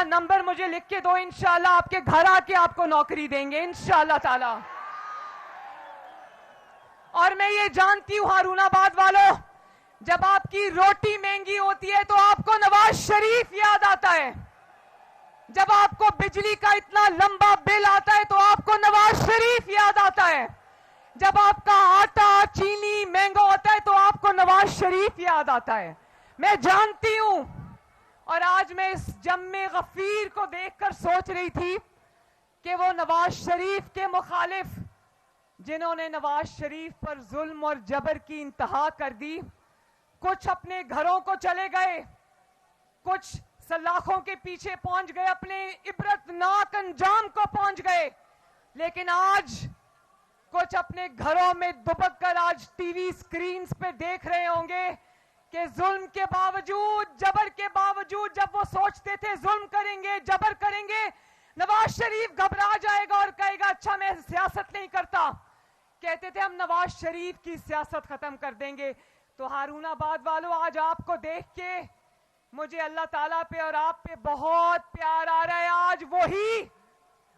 अपना नंबर मुझे लिख के दो, इंशाल्लाह आपके घर आके आपको नौकरी देंगे इंशाल्लाह ताला। और मैं ये जानती हूं हारूनाबाद वालों, जब आपकी रोटी महंगी होती है तो आपको नवाज शरीफ याद आता है। जब आपको बिजली का इतना लंबा बिल आता है तो आपको नवाज शरीफ याद आता है। जब आपका आटा चीनी महंगा होता है तो आपको नवाज शरीफ याद आता है। मैं जानती हूं। और आज मैं इस जम्मे गफीर को देखकर सोच रही थी कि वो नवाज शरीफ के मुखालिफ जिन्होंने नवाज शरीफ पर जुल्म और जबर की इंतहा कर दी, कुछ अपने घरों को चले गए, कुछ सलाखों के पीछे पहुंच गए, अपने इबरतनाक अंजाम को पहुंच गए, लेकिन आज कुछ अपने घरों में दुबक कर आज टीवी स्क्रीन पे देख रहे होंगे कि जुल्म के बावजूद, जबर के बावजूद, जब वो सोचते थे जुल्म करेंगे, जबर करेंगे, नवाज शरीफ घबरा जाएगा और कहेगा अच्छा मैं सियासत नहीं करता। कहते थे हम नवाज शरीफ की सियासत खत्म कर देंगे। तो हारूनाबाद वालों, आज आपको देख के मुझे अल्लाह ताला पे और आप पे बहुत प्यार आ रहा है।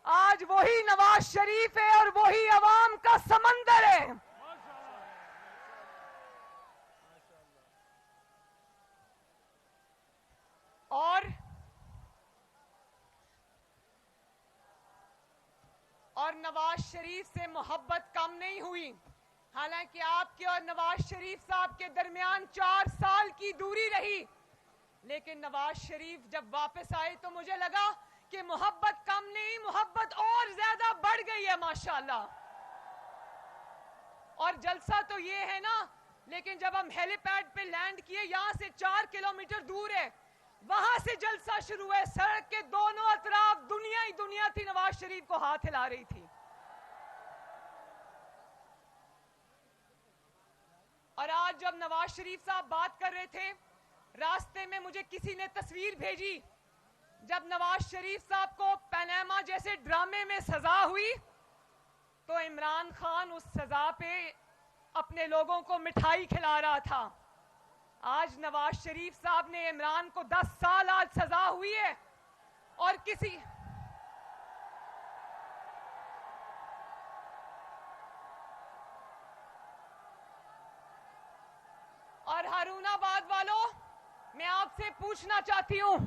आज वही नवाज शरीफ है और वही अवाम का समंदर है। और नवाज शरीफ से मोहब्बत कम नहीं हुई। हालांकि आपके और नवाज शरीफ साहब के दरमियान 4 साल की दूरी रही, लेकिन नवाज शरीफ जब वापस आए तो मुझे लगा कि मोहब्बत कम नहीं, मोहब्बत और ज्यादा बढ़ गई है माशाल्लाह। और जलसा तो ये है ना, लेकिन जब हम हेलीपैड पे लैंड किए, यहां से 4 किलोमीटर दूर है, वहां से जलसा शुरू है। सड़क के दोनों अतराफ दुनिया ही दुनिया थी, नवाज शरीफ को हाथ हिला रही थी। और आज जब नवाज शरीफ साहब बात कर रहे थे, रास्ते में मुझे किसी ने तस्वीर भेजी, जब नवाज शरीफ साहब को पनामा जैसे ड्रामे में सजा हुई तो इमरान खान उस सजा पे अपने लोगों को मिठाई खिला रहा था। आज नवाज शरीफ साहब ने इमरान को 10 साल आज सजा हुई है और हारूनाबाद वालों, मैं आपसे पूछना चाहती हूं,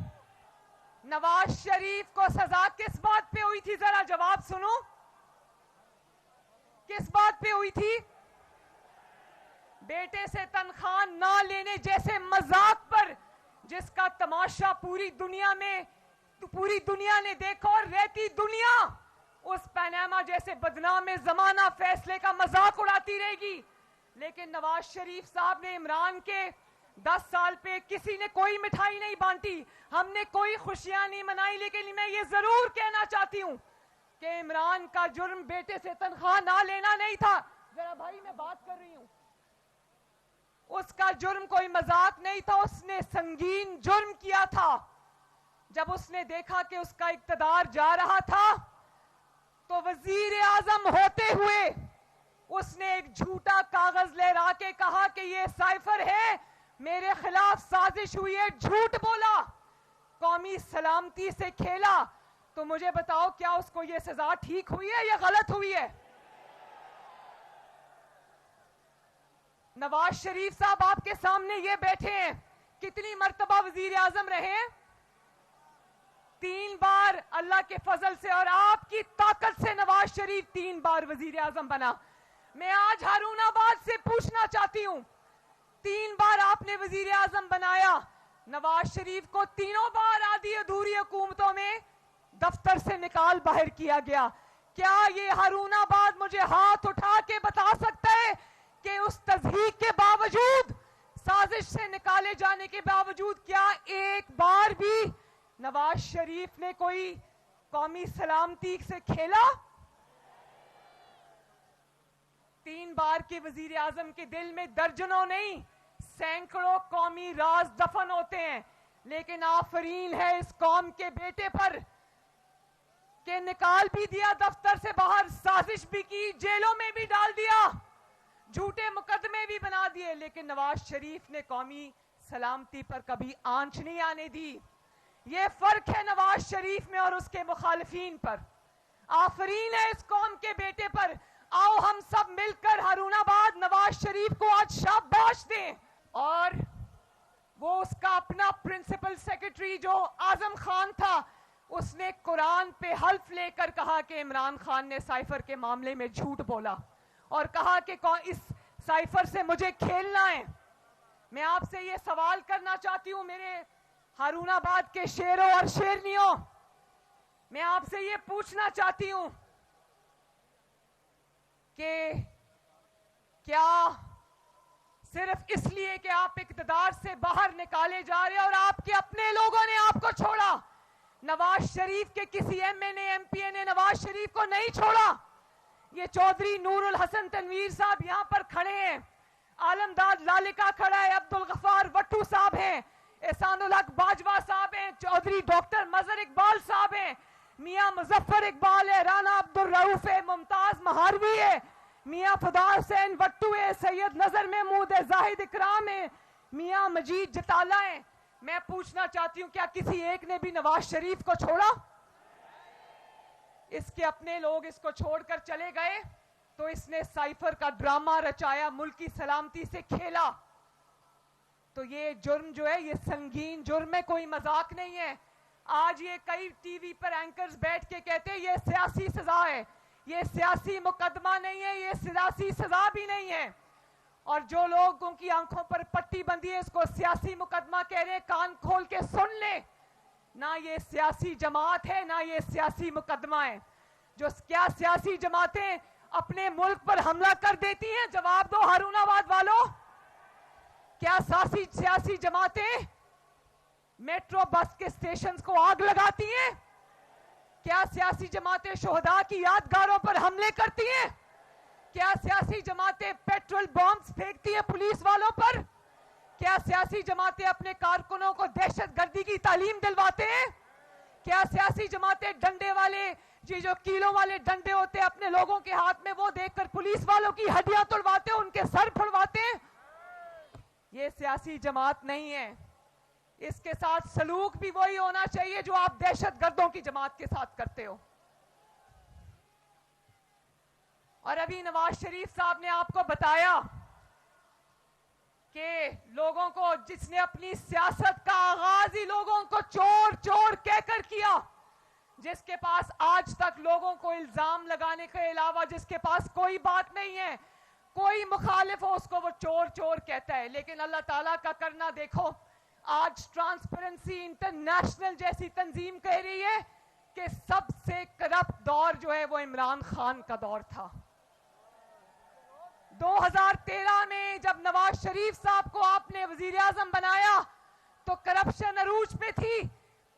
नवाज शरीफ को सजा किस बात पे हुई थी? जरा जवाब सुनो, किस बात पे हुई थी? बेटे से तनख्वाह ना लेने जैसे मजाक पर, जिसका तमाशा पूरी दुनिया ने देखा, और रहती दुनिया उस पनामा जैसे बदनाम जमाना फैसले का मजाक उड़ाती रहेगी। लेकिन नवाज शरीफ साहब ने इमरान के 10 साल पे किसी ने कोई मिठाई नहीं बांटी, हमने कोई खुशियां नहीं मनाई। लेकिन मैं ये जरूर कहना चाहती हूं कि इमरान का जुर्म बेटे से तनख्वाह ना लेना नहीं था। जरा भाई मैं बात कर रही हूं, उसका जुर्म कोई मजाक नहीं था, उसने संगीन जुर्म किया था। जब उसने देखा कि उसका इक्तदार जा रहा था तो वजीर आजम होते हुए उसने एक झूठा कागज लहरा के कहा कि ये साइफर है, मेरे खिलाफ साजिश हुई है, झूठ बोला, कौमी सलामती से खेला। तो मुझे बताओ, क्या उसको ये सजा ठीक हुई है या गलत हुई है? नवाज शरीफ साहब आपके सामने ये बैठे हैं, कितनी मर्तबा वजीर आजम रहे? 3 बार अल्लाह के फजल से और आपकी ताकत से नवाज शरीफ 3 बार वजीर आजम बना। मैं आज हारूनाबाद से पूछना चाहती हूं, 3 बार आपने वजीर आजम बनाया, नवाज शरीफ को तीनों बार आधी अधूरी हुकूमतों में दफ्तर से निकाल बाहर किया गया। क्या ये हारूनाबाद मुझे हाथ उठा के बता सकता है कि उस तज़हीक के बावजूद, साजिश से निकाले जाने के बावजूद, क्या एक बार भी नवाज शरीफ ने कोई कौमी सलामती से खेला? 3 बार के वजीर आजम के दिल में दर्जनों नहीं सैकड़ों कौमी राज दफन होते हैं, लेकिन आफरीन है इस कौम के बेटे पर कि निकाल भी दिया दफ्तर से बाहर, साजिश भी की, जेलों में भी डाल दिया, झूठे मुकदमे भी बना दिए, लेकिन नवाज शरीफ ने कौमी सलामती पर कभी आंच नहीं आने दी। ये फर्क है नवाज शरीफ में और उसके मुखालिफिन पर। आफरीन है इस कौम के बेटे पर। आओ हम सब मिलकर हारूनाबाद नवाज शरीफ को आज शाबाश दें। और वो उसका अपना प्रिंसिपल सेक्रेटरी जो आजम खान था, उसने कुरान पे हल्फ लेकर कहा कि इमरान खान ने साइफर के मामले में झूठ बोला और कहा कि इस साइफर से मुझे खेलना है। मैं आपसे ये सवाल करना चाहती हूं मेरे हारूनाबाद के शेरों और शेरनियों, मैं आपसे ये पूछना चाहती हूं कि क्या सिर्फ इसलिए कि आप इक़्तिदार से बाहर निकाले जा रहे हैं और आपके अपने लोगों ने आपको छोड़ा, नवाज शरीफ के किसी एमएनए एमपीए ने नवाज शरीफ को नहीं छोड़ा? ये चौधरी नूरुल हसन तनवीर साहब यहां पर खड़े हैं, आलमदाद लालिका खड़ा है, अब्दुल गफ्फार वट्टू साहब हैं, एहसानुल हक बाजवा साहब हैं, चौधरी डॉक्टर मजहर इकबाल साहब हैं, मियां मुजफ्फर इकबाल है, राना अब्दुल रऊफ है, मुमताज महारवी है, मियां फदा हुसैन वट्टू है, सैयद नजर महमूद है, जाहिद इकराम है, मियां मजीद जताला है। मैं पूछना चाहती हूं क्या किसी एक ने भी नवाज शरीफ को छोड़ा? इसके अपने लोग इसको छोड़कर चले गए तो इसने साइफर का ड्रामा रचाया, मुल्क की सलामती से खेला। तो ये जुर्म जो है ये संगीन जुर्म है, कोई मजाक नहीं है। आज ये कई टीवी पर एंकर्स बैठ के कहते हैं ये सियासी सजा है, ये सियासी मुकदमा नहीं है, ये सियासी सजा भी नहीं है। और जो लोगों की आंखों पर पट्टी बंधी है इसको सियासी मुकदमा कह रहे हैं, कान खोल के सुन ले। ना ये सियासी जमात है ना ये सियासी मुकदमा है। जो क्या सियासी जमातें अपने मुल्क पर हमला कर देती हैं? जवाब दो हारूनाबाद वालों। क्या सियासी जमातें मेट्रो बस के स्टेशंस को आग लगाती हैं? क्या सियासी जमातें शोहदा की यादगारों पर हमले करती हैं? क्या सियासी जमातें पेट्रोल बॉम्ब्स फेंकती हैं पुलिस वालों पर? क्या सियासी जमातें अपने कारकुनों को दहशतगर्दी की तालीम दिलवाते हैं? क्या सियासी जमातें डंडे वाले जो कीलों वाले डंडे होते हैं अपने लोगों के हाथ में, वो देखकर पुलिस वालों की हड्डियां तोड़वाते हैं, उनके सर फुड़वाते हैं? ये सियासी जमात नहीं है। इसके साथ सलूक भी वही होना चाहिए जो आप दहशतगर्दों की जमात के साथ करते हो। और अभी नवाज शरीफ साहब ने आपको बताया कि लोगों को, जिसने अपनी सियासत का आगाज ही लोगों को चोर चोर कहकर किया, जिसके पास आज तक लोगों को इल्जाम लगाने के अलावा जिसके पास कोई बात नहीं है, कोई मुखालिफ हो उसको वो चोर चोर कहता है। लेकिन अल्लाह ताला का करना देखो, आज ट्रांसपेरेंसी इंटरनेशनल जैसी तंजीम कह रही है कि सबसे करप्ट दौर जो है वो इमरान खान का दौर था। 2013 में जब नवाज शरीफ साहब को आपने वजीर आजम बनाया तो करप्शन अरूज पे थी।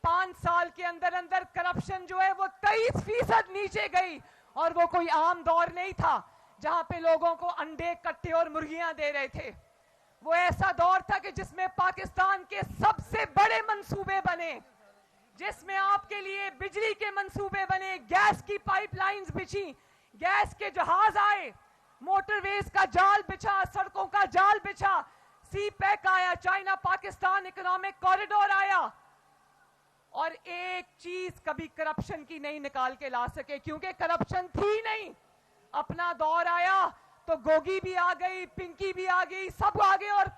5 साल के अंदर अंदर करप्शन जो है वो 23% नीचे गई। और वो कोई आम दौर नहीं था जहां पे लोगों को अंडे कट्टे और मुर्गियां दे रहे थे। वो ऐसा दौर था कि जिसमें पाकिस्तान के सबसे बड़े मंसूबे बने, जिसमें आपके लिए बिजली के मंसूबे बने, गैस की पाइपलाइंस बिछी, गैस के जहाज आए, मोटरवेज का जाल बिछा, सड़कों का जाल बिछा, सी पैक आया, चाइना पाकिस्तान इकोनॉमिक कॉरिडोर आया। और एक चीज कभी करप्शन की नहीं निकाल के ला सके, क्योंकि करप्शन थी नहीं। अपना दौर आया तो गोगी भी आ गई, पिंकी भी आ गई, सब आ गए और